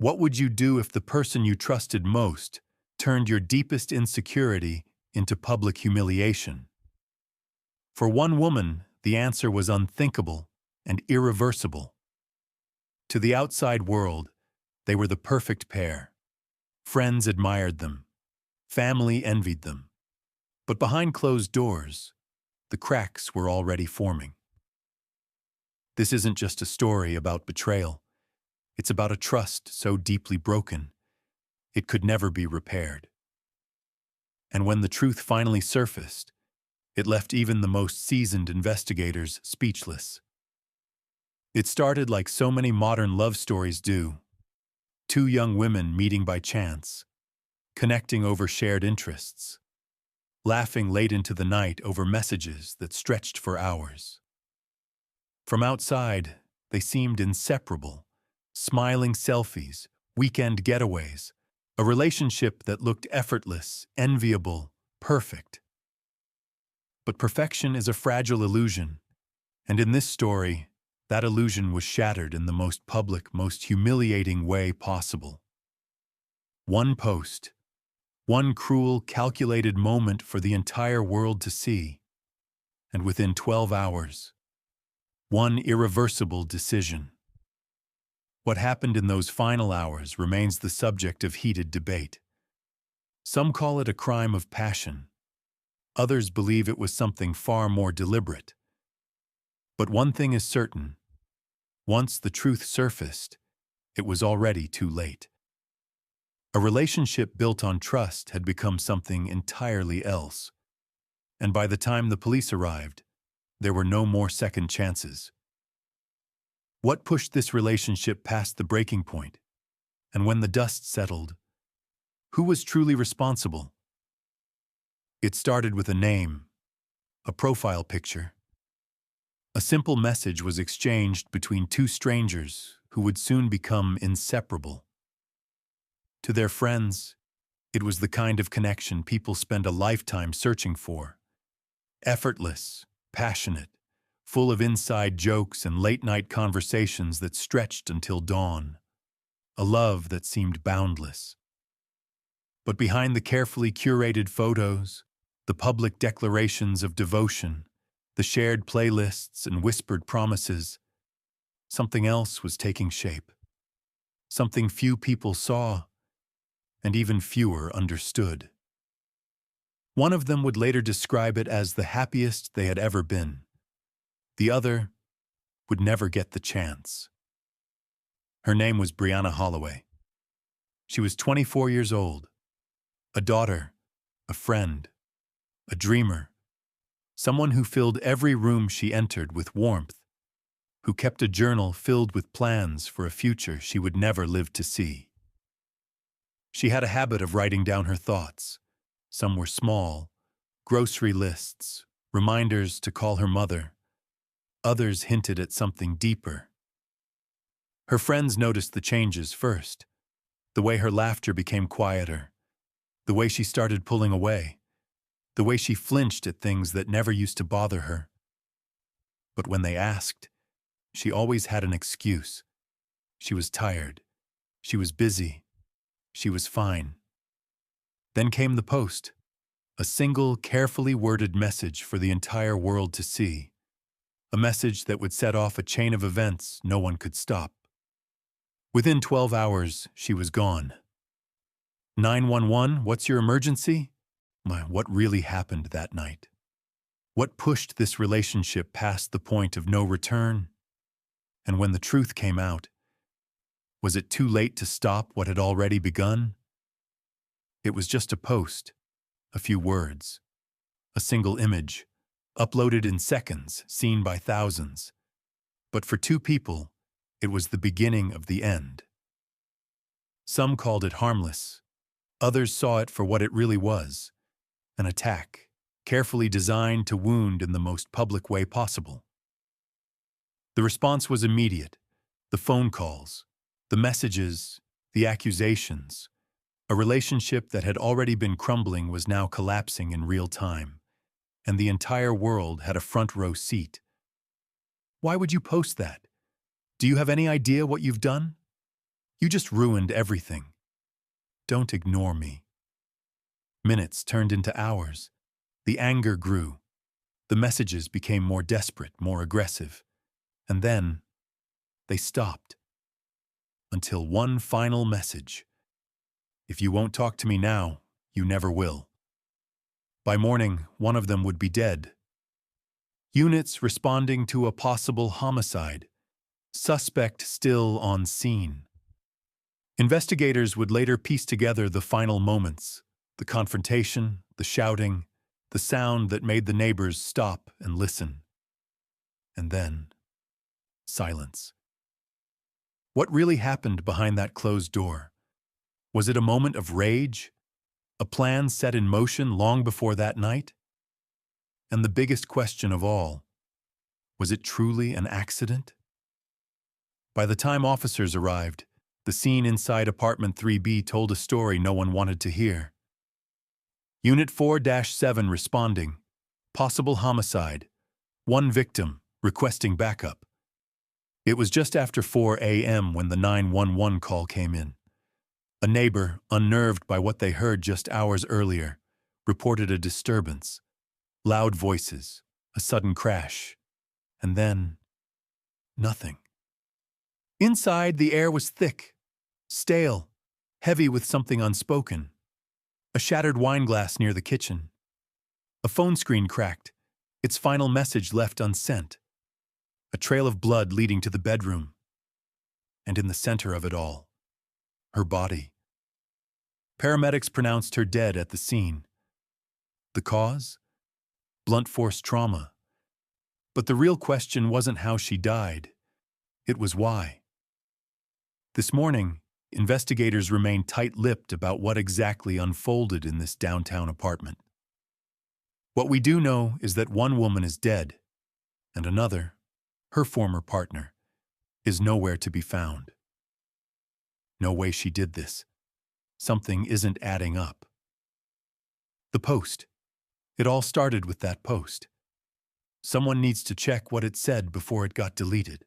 What would you do if the person you trusted most turned your deepest insecurity into public humiliation? For one woman, the answer was unthinkable and irreversible. To the outside world, they were the perfect pair. Friends admired them. Family envied them. But behind closed doors, the cracks were already forming. This isn't just a story about betrayal. It's about a trust so deeply broken, it could never be repaired. And when the truth finally surfaced, it left even the most seasoned investigators speechless. It started like so many modern love stories do. Two young women meeting by chance, connecting over shared interests, laughing late into the night over messages that stretched for hours. From outside, they seemed inseparable, smiling selfies, weekend getaways, a relationship that looked effortless, enviable, perfect. But perfection is a fragile illusion, and in this story, that illusion was shattered in the most public, most humiliating way possible. One post, one cruel, calculated moment for the entire world to see, and within 12 hours, one irreversible decision. What happened in those final hours remains the subject of heated debate. Some call it a crime of passion. Others believe it was something far more deliberate. But one thing is certain. Once the truth surfaced, it was already too late. A relationship built on trust had become something entirely else. And by the time the police arrived, there were no more second chances. What pushed this relationship past the breaking point? And when the dust settled, who was truly responsible? It started with a name, a profile picture. A simple message was exchanged between two strangers who would soon become inseparable. To their friends, it was the kind of connection people spend a lifetime searching for. Effortless, passionate, full of inside jokes and late-night conversations that stretched until dawn. A love that seemed boundless. But behind the carefully curated photos, the public declarations of devotion, the shared playlists and whispered promises, something else was taking shape. Something few people saw, and even fewer understood. One of them would later describe it as the happiest they had ever been. The other would never get the chance. Her name was Brianna Holloway. She was 24 years old, a daughter, a friend, a dreamer, someone who filled every room she entered with warmth, who kept a journal filled with plans for a future she would never live to see. She had a habit of writing down her thoughts. Some were small, grocery lists, reminders to call her mother. Others hinted at something deeper. Her friends noticed the changes first, the way her laughter became quieter, the way she started pulling away, the way she flinched at things that never used to bother her. But when they asked, she always had an excuse. She was tired. She was busy. She was fine. Then came the post, a single, carefully worded message for the entire world to see, a message that would set off a chain of events no one could stop. Within 12 hours, she was gone. 911, what's your emergency? What really happened that night? What pushed this relationship past the point of no return? And when the truth came out, was it too late to stop what had already begun? It was just a post, a few words, a single image, uploaded in seconds, seen by thousands. But for two people, it was the beginning of the end. Some called it harmless. Others saw it for what it really was, an attack, carefully designed to wound in the most public way possible. The response was immediate. The phone calls, the messages, the accusations. A relationship that had already been crumbling was now collapsing in real time, and the entire world had a front row seat. Why would you post that? Do you have any idea what you've done? You just ruined everything. Don't ignore me. Minutes turned into hours. The anger grew. The messages became more desperate, more aggressive. And then, they stopped. Until one final message. If you won't talk to me now, you never will. By morning, one of them would be dead. Units responding to a possible homicide. Suspect still on scene. Investigators would later piece together the final moments, the confrontation, the shouting, the sound that made the neighbors stop and listen. And then, silence. What really happened behind that closed door? Was it a moment of rage? A plan set in motion long before that night? And the biggest question of all, was it truly an accident? By the time officers arrived, the scene inside apartment 3B told a story no one wanted to hear. Unit 4-7 responding. Possible homicide. One victim, requesting backup. It was just after 4 a.m. when the 911 call came in. A neighbor, unnerved by what they heard just hours earlier, reported a disturbance. Loud voices, a sudden crash, and then nothing. Inside, the air was thick, stale, heavy with something unspoken. A shattered wine glass near the kitchen. A phone screen cracked, its final message left unsent. A trail of blood leading to the bedroom. And in the center of it all, her body. Paramedics pronounced her dead at the scene. The cause? Blunt force trauma. But the real question wasn't how she died. It was why. This morning, investigators remained tight-lipped about what exactly unfolded in this downtown apartment. What we do know is that one woman is dead, and another, her former partner, is nowhere to be found. No way she did this. Something isn't adding up. The post. It all started with that post. Someone needs to check what it said before it got deleted.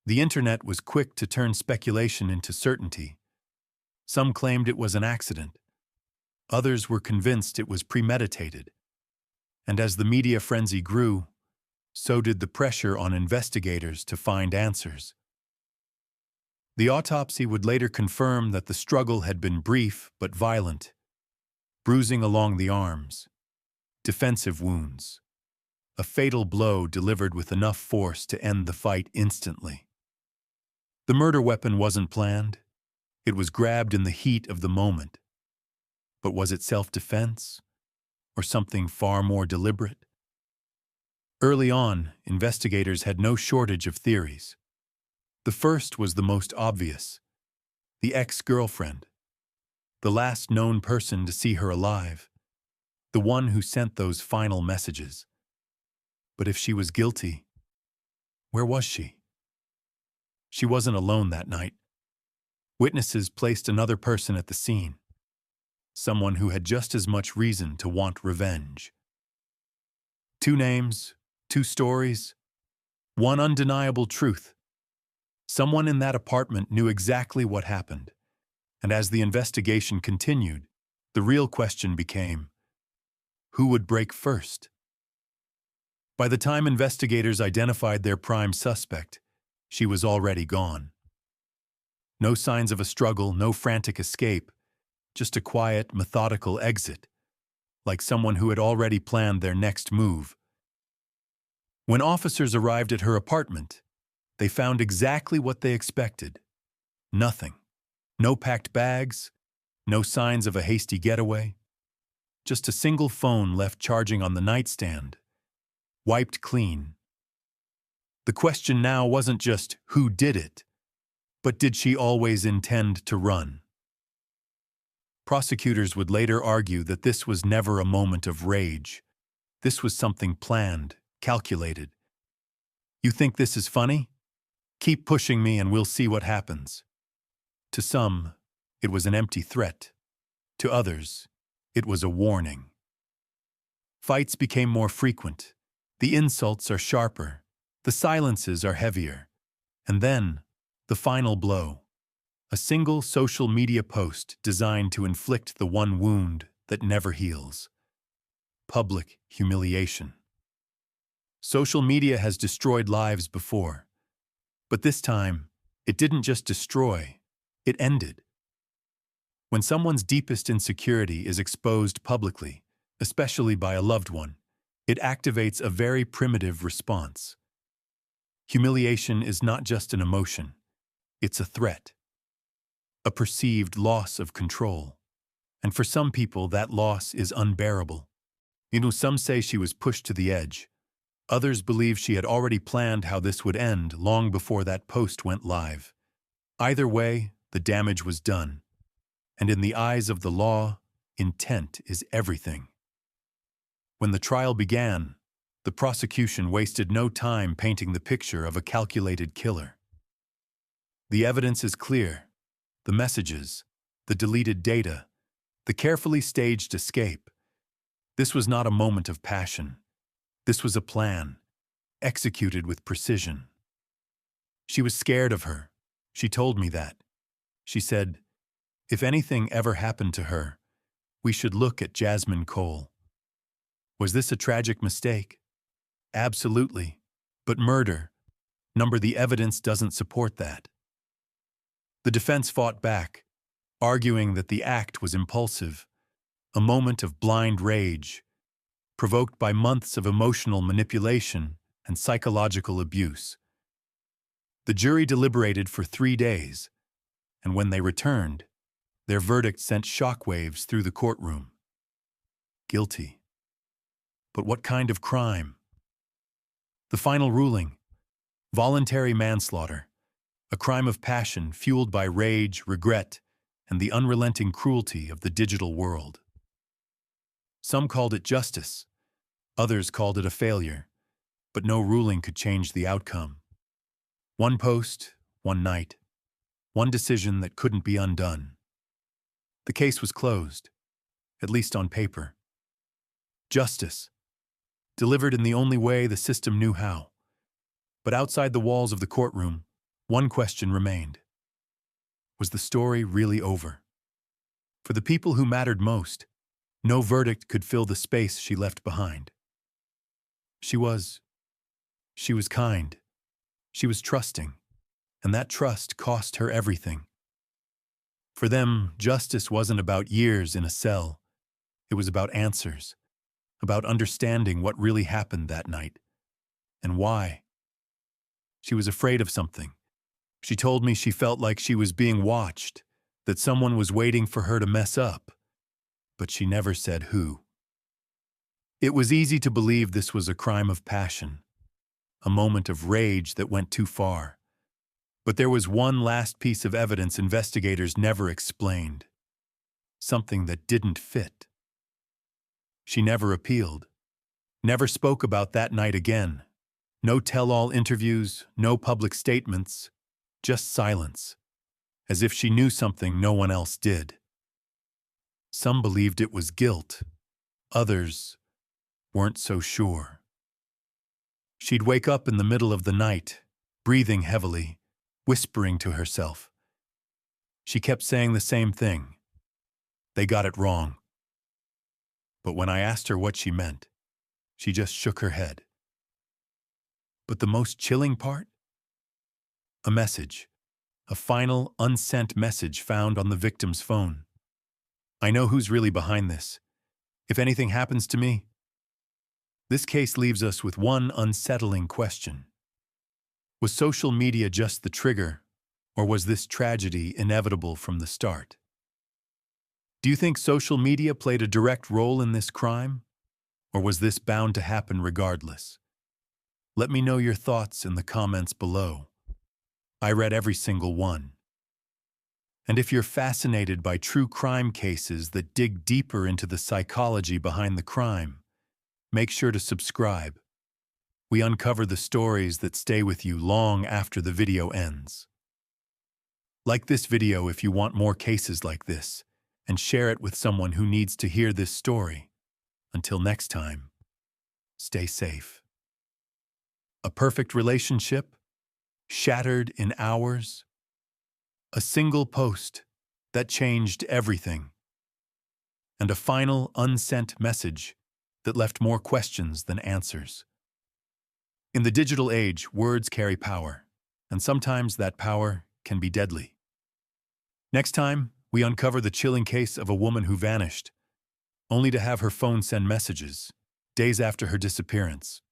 The internet was quick to turn speculation into certainty. Some claimed it was an accident. Others were convinced it was premeditated. And as the media frenzy grew, so did the pressure on investigators to find answers. The autopsy would later confirm that the struggle had been brief but violent. Bruising along the arms, defensive wounds, a fatal blow delivered with enough force to end the fight instantly. The murder weapon wasn't planned. It was grabbed in the heat of the moment. But was it self-defense or something far more deliberate? Early on, investigators had no shortage of theories. The first was the most obvious. The ex-girlfriend. The last known person to see her alive. The one who sent those final messages. But if she was guilty, where was she? She wasn't alone that night. Witnesses placed another person at the scene. Someone who had just as much reason to want revenge. Two names, two stories, one undeniable truth. Someone in that apartment knew exactly what happened. And as the investigation continued, the real question became, who would break first? By the time investigators identified their prime suspect, she was already gone. No signs of a struggle, no frantic escape, just a quiet, methodical exit, like someone who had already planned their next move. When officers arrived at her apartment, they found exactly what they expected. Nothing. No packed bags, no signs of a hasty getaway. Just a single phone left charging on the nightstand, wiped clean. The question now wasn't just who did it, but did she always intend to run? Prosecutors would later argue that this was never a moment of rage. This was something planned, calculated. You think this is funny? Keep pushing me and we'll see what happens. To some, it was an empty threat. To others, it was a warning. Fights became more frequent. The insults are sharper. The silences are heavier. And then, the final blow. A single social media post designed to inflict the one wound that never heals: public humiliation. Social media has destroyed lives before, but this time, it didn't just destroy, it ended. When someone's deepest insecurity is exposed publicly, especially by a loved one, it activates a very primitive response. Humiliation is not just an emotion, it's a threat, a perceived loss of control. And for some people, that loss is unbearable. Some say she was pushed to the edge. Others believe she had already planned how this would end long before that post went live. Either way, the damage was done. And in the eyes of the law, intent is everything. When the trial began, the prosecution wasted no time painting the picture of a calculated killer. The evidence is clear: the messages, the deleted data, the carefully staged escape. This was not a moment of passion. This was a plan, executed with precision. She was scared of her. She told me that. She said, if anything ever happened to her, we should look at Jasmine Cole. Was this a tragic mistake? Absolutely. But murder, the evidence doesn't support that. The defense fought back, arguing that the act was impulsive, a moment of blind rage, provoked by months of emotional manipulation and psychological abuse. The jury deliberated for 3 days, and when they returned, their verdict sent shockwaves through the courtroom. Guilty. But what kind of crime? The final ruling: voluntary manslaughter, a crime of passion fueled by rage, regret, and the unrelenting cruelty of the digital world. Some called it justice, others called it a failure, but no ruling could change the outcome. One post, one night, one decision that couldn't be undone. The case was closed, at least on paper. Justice, delivered in the only way the system knew how. But outside the walls of the courtroom, one question remained. Was the story really over? For the people who mattered most, no verdict could fill the space she left behind. She was kind. She was trusting, and that trust cost her everything. For them, justice wasn't about years in a cell. It was about answers, about understanding what really happened that night, and why. She was afraid of something. She told me she felt like she was being watched, that someone was waiting for her to mess up, but she never said who. It was easy to believe this was a crime of passion, a moment of rage that went too far. But there was one last piece of evidence investigators never explained, something that didn't fit. She never appealed, never spoke about that night again. No tell-all interviews, no public statements, just silence, as if she knew something no one else did. Some believed it was guilt, others weren't so sure. She'd wake up in the middle of the night, breathing heavily, whispering to herself. She kept saying the same thing: they got it wrong. But when I asked her what she meant, she just shook her head. But the most chilling part? A message, a final, unsent message found on the victim's phone. I know who's really behind this. If anything happens to me. This case leaves us with one unsettling question. Was social media just the trigger, or was this tragedy inevitable from the start? Do you think social media played a direct role in this crime, or was this bound to happen regardless? Let me know your thoughts in the comments below. I read every single one. And if you're fascinated by true crime cases that dig deeper into the psychology behind the crime, make sure to subscribe. We uncover the stories that stay with you long after the video ends. Like this video if you want more cases like this, and share it with someone who needs to hear this story. Until next time, stay safe. A perfect relationship? Shattered in hours? A single post that changed everything. And a final unsent message that left more questions than answers. In the digital age, words carry power, and sometimes that power can be deadly. Next time, we uncover the chilling case of a woman who vanished, only to have her phone send messages, days after her disappearance.